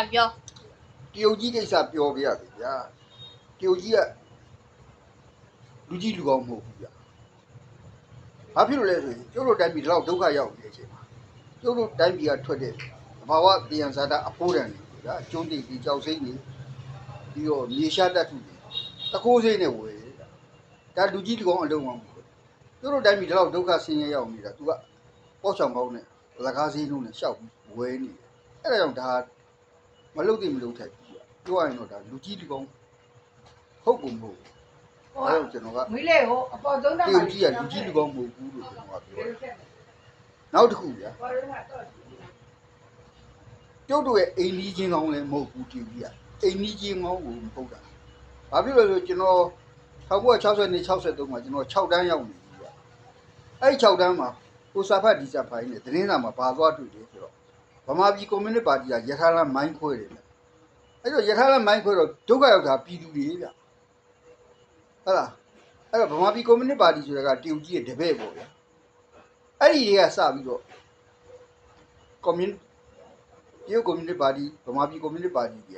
ပြန်ပြောတရုတ်ကြီးကိစ္စပြောပြရတယ်ဗျာတရုတ်ကြီးကလူကြီးလူကောင်းမဟုတ်ဘူးဗျာဘာဖြစ်လို့လဲဆိုရင်ကျုပ်တို့တိုင်းပြည်တော့ဒုက္ခရောက်နေတဲ့အချိန်မှာကျုပ်တို့တိုင်းပြည်ကထွက်တဲ့ဘာဝတရားစာတာအဖိုးတန်တွေဗျာကျုံးတိတ်ဒီကြောက်စိမ့်နေပြီးတော့မြေရှားတတ်ထုတွေတကိုးစိမ့်နဲ့ဝယ်ဒါလူကြီးလူကောင်းအလုံးအောင်ကျုပ်တို့တိုင်းပြည်တော့ဒုက္ခဆင်းရဲရောက်နေတာ तू ကပေါ့ချောင်ကောင်းနဲ့လကားစည်းလုံးနဲ့ရှောက်ပြီးဝယ်နေတယ်အဲ့ဒါကြောင့်ဒါမလုပ်သင့်မလုပ်ထိုက်ဘူးပြောရရင်တော့ဒါလူကြီးလူကောင်းဟုတ်ကုန်မဟုတ်ဘူးအဲ့တော့ကျွန်တော်ကမီးလေးကိုအပေါ်သုံးတာတရုတ်ကြီးကလူကြီးလူကောင်းမဟုတ်ဘူးလို့ကျွန်တော်ကပြောတယ်နောက်တစ်ခုဗျာကျုပ်တို့ရဲ့အိမ်ကြီးချင်းကောင်းလည်းမဟုတ်ဘူးတရုတ်ကြီးကအိမ်ကြီးချင်းကောင်းကိုမဟုတ်တာဘာဖြစ်လို့လဲဆိုကျွန်တော်1960နဲ့63မှာကျွန်တော်6တန်းရောက်နေပြီဗျာအဲ့6တန်းမှာကိုစာဖတ်ဒီစာဖိုင်နဲ့သတင်းစာမှာဘာသွားတွေ့တယ်ဆိုတော့ဗမာပြည်ကွန်မြူနစ်ပါတီကရထားလမ်းမိုင်းခွဲတယ်ဗျအဲ့တော့ရထားလမ်းမိုင်းခွဲတော့ဒုက္ခရောက်တာပြည်သူတွေဗျဟုတ်လားအဲ့တော့ဗမာပြည်ကွန်မြူနစ်ပါတီဆိုတာကတရုတ်ကြီးရဲ့တပည့်ပေါ့ဗျာအဲ့ဒီတွေကစပြီးတော့ကွန်မြူတရုတ်ကွန်မြူနစ်ပါတီဗမာပြည်ကွန်မြူနစ်ပါတီကြီး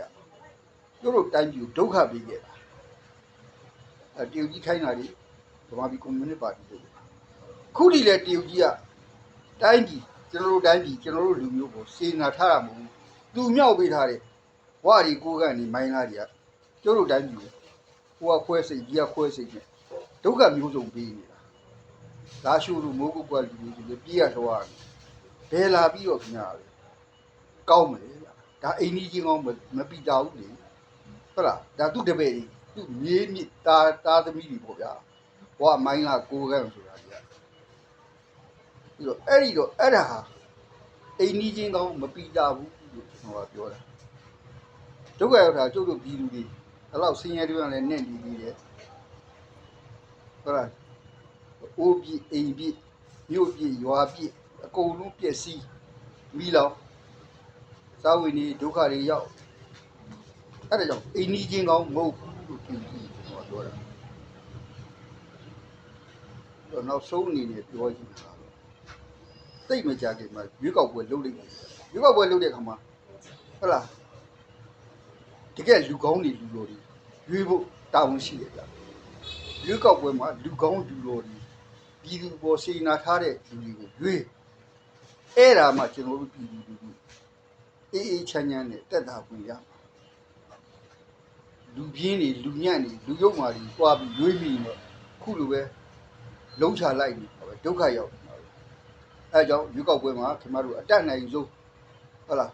ကတို့တိုင်းပြည်ကိုဒုက္ခပေးခဲ့တာအဲ့တရုတ်ကြီးခိုင်းတာလေဗမာပြည်ကွန်မြူနစ်ပါတီတို့ခုဒီလေတရုတ်ကြီးကတိုင်းပြည်ကျွန်တော်တို့တိုင်းပြည်ကျွန်တော်တို့လူမျိုးကိုစေနာထားတာမဟုတ်ဘူးသူမြောက်ပေးထားတဲ့ဝါရီကိုကနေမိုင်းလာတွေကတို့တို့တိုင်းပြည်ကိုဟိုကခွဲစိတ်ကြီးကခွဲစိတ်နဲ့ဒုက္ခမျိုးစုံပေးနေတာလာရှိုးလူမိုးကုတ်ကလူတွေပြေးရတော့ဘယ်လာပြီးတော့ခင်ဗျာလေကောင်းမလဲဗျာဒါအိမ်ကြီးချင်းကောင်းမပီတာဘူးလေဟုတ်လားဒါသူ့တပည့်ကြီးသူ့မြေးမြစ်တာသမီးတွေပေါ့ဗျာဘွားမိုင်းလာကိုကန်းဆိုတာကြီးပြီးတော့အဲ့ဒါဟာအိမ်ကြီးချင်းကောင်းမပီတာဘူးလို့ကျွန်တော်ကပြောတာဒုက္ခရောက်တာကျုပ်တို့ပြည်သူတွေအဲ့လောက်ဆင်းရဲတွေလည်းနဲ့နေနေတယ်ဟုတ်လားအိုးပြအိမ်ပြမြို့ပြရွာပြအကုန်လုံးပြည့်စည်မိလောက်စာဝိနေဒုက္ခတွေရောက်အဲ့ဒါကြောင့်အိမ်ကြီးချင်းကောင်းမဟုတ်ဘူးလို့ပြောပြီးတော့ပြောတာတော့နောက်ဆုံးအနေနဲ့ပြောကြည့်တာသိမကြခင်မှာရွေးကောက်ပွဲလုပ်လိုက်တယ်ရွေးကောက်ပွဲလုပ်တဲ့အခါမှာဟုတ်လားတကယ်လူကောင်းတွေလူတော်တွေရွေးဖို့တာဝန်ရှိတယ်ဗျရွေးကောက်ပွဲမှာလူကောင်းလူတော်တွေပြည်သူပေါ်စေနာထားတဲ့လူတွေကိုရွေးအဲ့ဒါမှကျွန်တော်တို့ပြည်သူလူအေးချမ်းချမ်းနဲ့တက်တာပွင့်ရလူပြင်းတွေလူညံ့တွေလူရုပ်မာတွေတွားပြီးရွေးပြီးတော့ခုလိုပဲလုံးချလိုက်နေပါပဲဒုက္ခရောက်နေတာပဲအဲကြောင့်ရွေးကောက်ပွဲမှာခင်ဗျားတို့အတက်နိုင်ဆုံးဟုတ်လား